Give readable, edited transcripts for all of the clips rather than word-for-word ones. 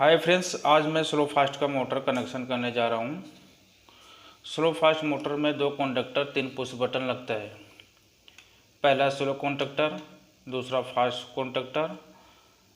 Hi friends, आज मैं slow fast का मोटर कनेक्शन करने जा रहा हूँ। स्लो फास्ट मोटर में 2 कॉन्टैक्टर 3 पुश बटन लगता है। पहला स्लो कॉन्टैक्टर, दूसरा fast contactor,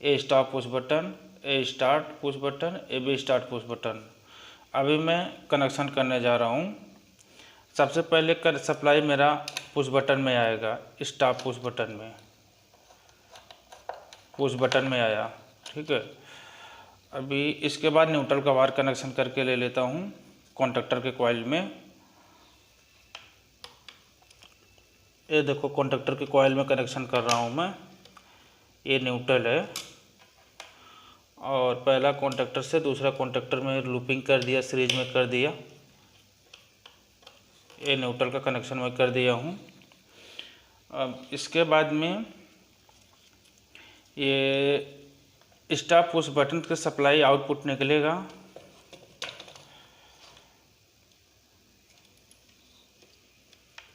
a stop push button, a start push button, a B start push button. अभी मैं कनेक्शन करने जा रहा हूँ। सबसे पहले कर सप्लाई मेरा पुश बटन में आएगा, स्टॉप पुश बटन में आया। ठीक है। अभी इसके बाद न्यूट्रल का वायर कनेक्शन करके ले लेता हूँ कॉन्टैक्टर के कॉइल में। ये देखो, कॉन्टैक्टर के कॉइल में कनेक्शन कर रहा हूँ मैं। ये न्यूट्रल है और पहला कॉन्टैक्टर से दूसरा कॉन्टैक्टर में लूपिंग कर दिया, सीरीज में कर दिया। ये न्यूट्रल का कनेक्शन मैं कर दिया हूँ। अब इसके बाद में ये स्टॉप पुश बटन के सप्लाई आउटपुट निकलेगा।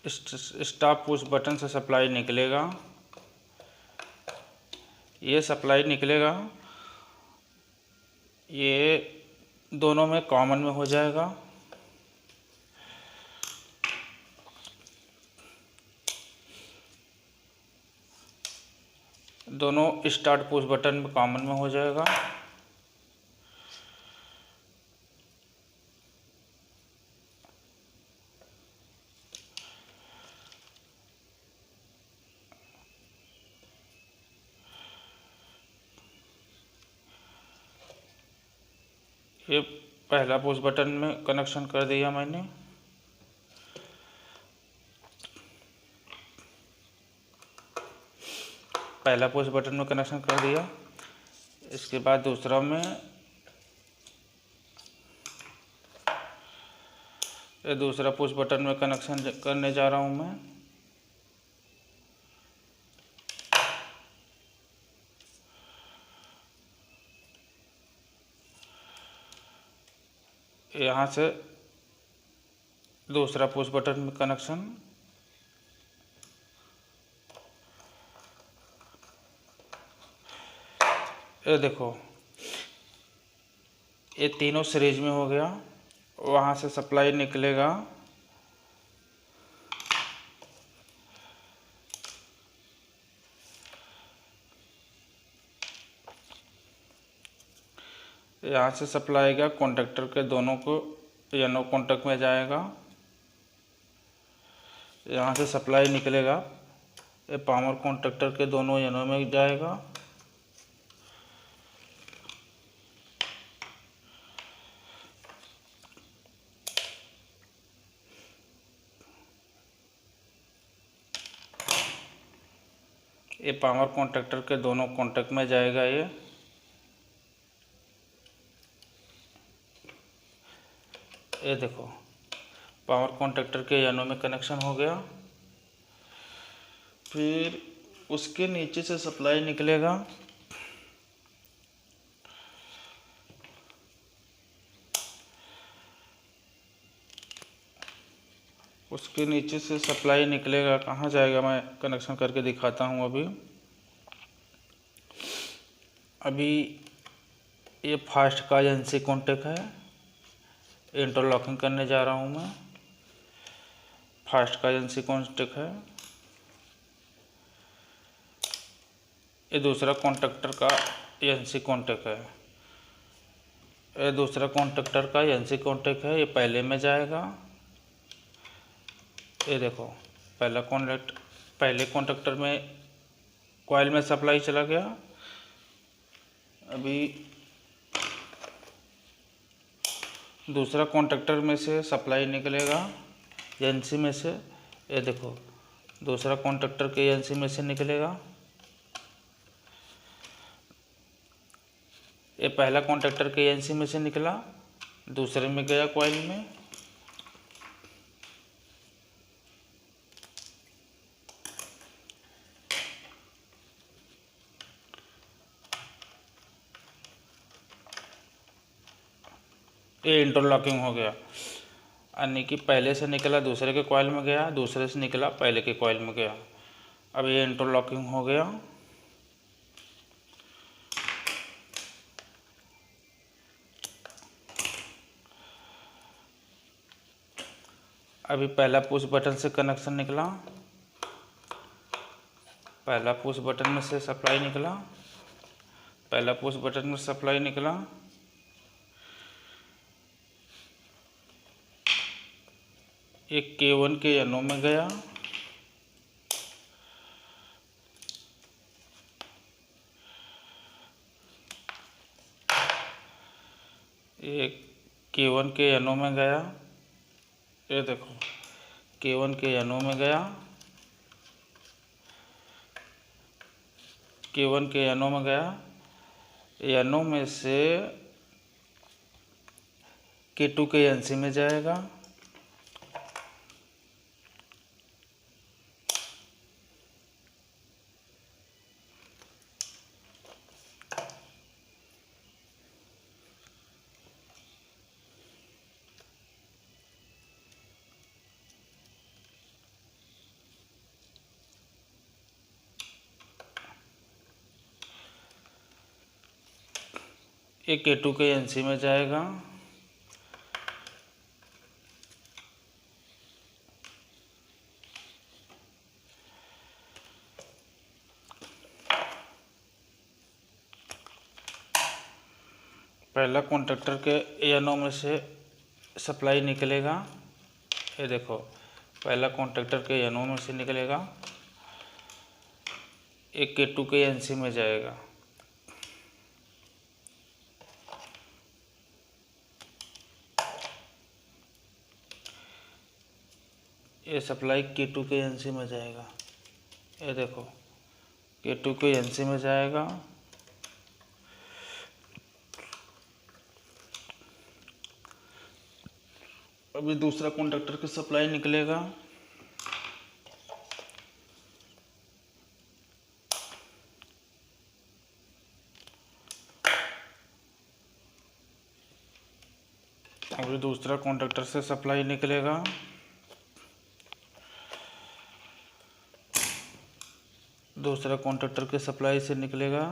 स्टॉप पुश बटन से सप्लाई निकलेगा, ये सप्लाई निकलेगा, ये दोनों में कॉमन में हो जाएगा। दोनों स्टार्ट पुश बटन में कॉमन में हो जाएगा। ये पहला पुश बटन में कनेक्शन कर दिया मैंने। पहला पुश बटन में कनेक्शन कर दिया। इसके बाद दूसरा में ये दूसरा पुश बटन में कनेक्शन करने जा रहा हूँ मैं। यहाँ से दूसरा पुश बटन में कनेक्शन। ये देखो, ये तीनों सीरीज में हो गया। वहाँ से सप्लाई निकलेगा, यहाँ से सप्लाई का कॉन्टैक्टर के दोनों को यानो कॉन्टैक्ट में जाएगा। यहाँ से सप्लाई निकलेगा, ये पावर कॉन्टैक्टर के दोनों यानों में जाएगा। ये पावर कॉन्टैक्टर के दोनों कॉन्टैक्ट में जाएगा। ये देखो, पावर कॉन्टैक्टर के यानों में कनेक्शन हो गया। फिर उसके नीचे से सप्लाई निकलेगा, उसके नीचे से सप्लाई निकलेगा। कहाँ जाएगा, मैं कनेक्शन करके दिखाता हूँ। अभी ये फास्ट का एजेंसी कॉन्टैक्ट है, इंटरलॉकिंग करने जा रहा हूँ मैं। फास्ट का एजेंसी कॉन्टैक्ट है। ये दूसरा कॉन्टैक्टर का एजेंसी कॉन्टैक्ट है। ये दूसरा कॉन्टैक्टर का एजेंसी कॉन्टैक्ट है, ये पहले में जाएगा। ये देखो, पहले कॉन्टैक्टर में कॉइल में सप्लाई चला गया। अभी दूसरा कॉन्टैक्टर में से सप्लाई निकलेगा, एजेंसी में से। ये देखो, दूसरा कॉन्टैक्टर के एजेंसी में से निकलेगा। ये पहला कॉन्टैक्टर के एजेंसी में से निकला, दूसरे में गया कॉइल में। ये इंटरलॉकिंग हो गया, यानी कि पहले से निकला दूसरे के कॉइल में गया, दूसरे से निकला पहले के कॉइल में गया। अब ये इंटरलॉकिंग हो गया। अभी पहला पुश बटन से कनेक्शन निकला, पहला पुश बटन में से सप्लाई निकला, पहला पुश बटन में सप्लाई निकला, एक K1 के एनो में गया, एक K1 के एनो में गया, ये देखो K1 के एनो में गया, K1 के एनो में गया, एनो में से K2 के एनसी में जाएगा, एक K2 के एनसी में जाएगा, पहला कॉन्टैक्टर के एनो में से सप्लाई निकलेगा, ये देखो पहला कॉन्टैक्टर के एनो में से निकलेगा, एक K2 के एनसी में जाएगा, ये सप्लाई K2 के एनसी में जाएगा, ये देखो K2 के एनसी में जाएगा, अभी दूसरा कॉन्टैक्टर की सप्लाई निकलेगा, अभी दूसरा कॉन्टैक्टर से सप्लाई निकलेगा, दूसरा कॉन्टैक्टर के सप्लाई से निकलेगा,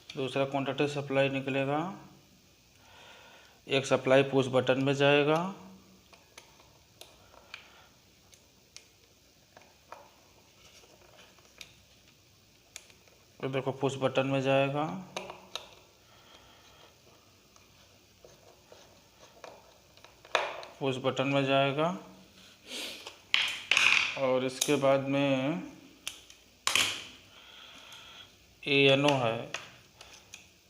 दूसरा कॉन्टैक्टर सप्लाई निकलेगा, एक सप्लाई पुश बटन में जाएगा, तो देखो पुश बटन में जाएगा, पुश बटन में जाएगा, और इसके बाद में एनो है,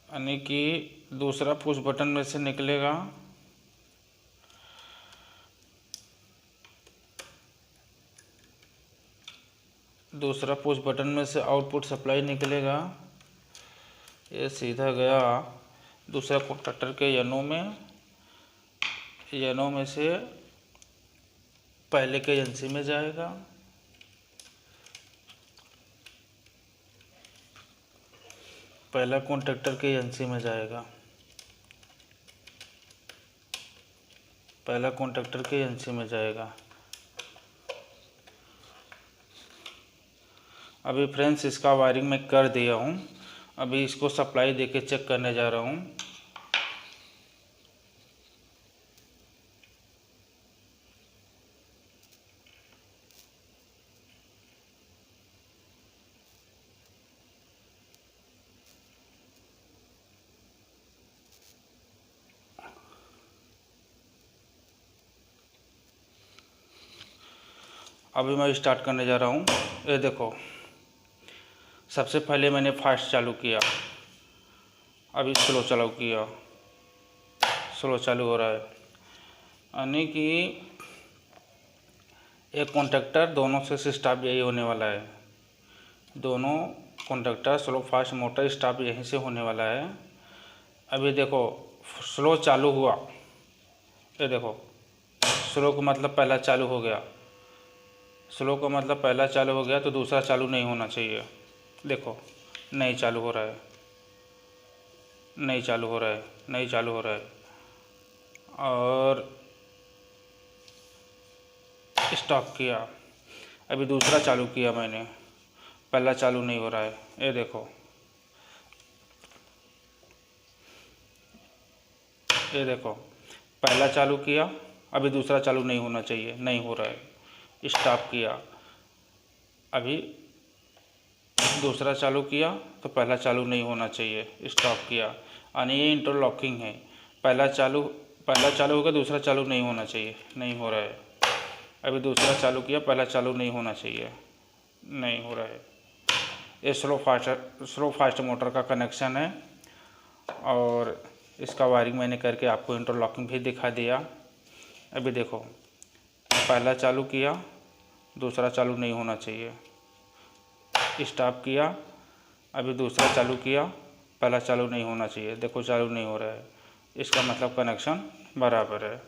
यानी कि दूसरा पुश बटन में से निकलेगा, दूसरा पुश बटन में से आउटपुट सप्लाई निकलेगा, ये सीधा गया दूसरा कॉन्टैक्टर के एनो में, एनो में से पहले के एनसी में जाएगा, पहला कॉन्टैक्टर के एनसी में जाएगा, पहला कॉन्टैक्टर के एनसी में जाएगा। अभी फ्रेंड्स इसका वायरिंग मैं कर दिया हूँ, अभी इसको सप्लाई देके चेक करने जा रहा हूँ। अभी मैं स्टार्ट करने जा रहा हूँ। ये देखो सबसे पहले मैंने फास्ट चालू किया, अभी स्लो चालू किया, स्लो चालू हो रहा है, यानी कि एक कॉन्टैक्टर दोनों से स्टार्ट यही होने वाला है, दोनों contactor slow fast motor start यहीं से होने वाला है। अभी देखो स्लो चालू हुआ, ये देखो स्लो का मतलब पहला चालू हो गया, स्लो का मतलब पहला चालू हो गया तो दूसरा चालू नहीं होना चाहिए। देखो नहीं चालू हो रहा है, नहीं चालू हो रहा है, नहीं चालू हो रहा है, और स्टॉप किया। अभी दूसरा चालू किया मैंने, पहला चालू नहीं हो रहा है, ये देखो ये देखो, पहला चालू किया, अभी दूसरा चालू नहीं होना चाहिए, नहीं हो रहा है। स्टॉप किया, अभी दूसरा चालू किया तो पहला चालू नहीं होना चाहिए, स्टॉप किया, यानी ये इंटरलॉकिंग है। पहला चालू होगा, दूसरा चालू नहीं होना चाहिए, नहीं हो रहा है। अभी दूसरा चालू किया, पहला चालू नहीं होना चाहिए, नहीं हो रहा है। ये स्लो फास्ट मोटर का कनेक्शन है और इसका वायरिंग मैंने करके आपको इंटरलॉकिंग भी दिखा दिया। अभी देखो, पहला चालू किया, दूसरा चालू नहीं होना चाहिए, स्टॉप किया, अभी दूसरा चालू किया, पहला चालू नहीं होना चाहिए, देखो चालू नहीं हो रहा है। इसका मतलब कनेक्शन बराबर है।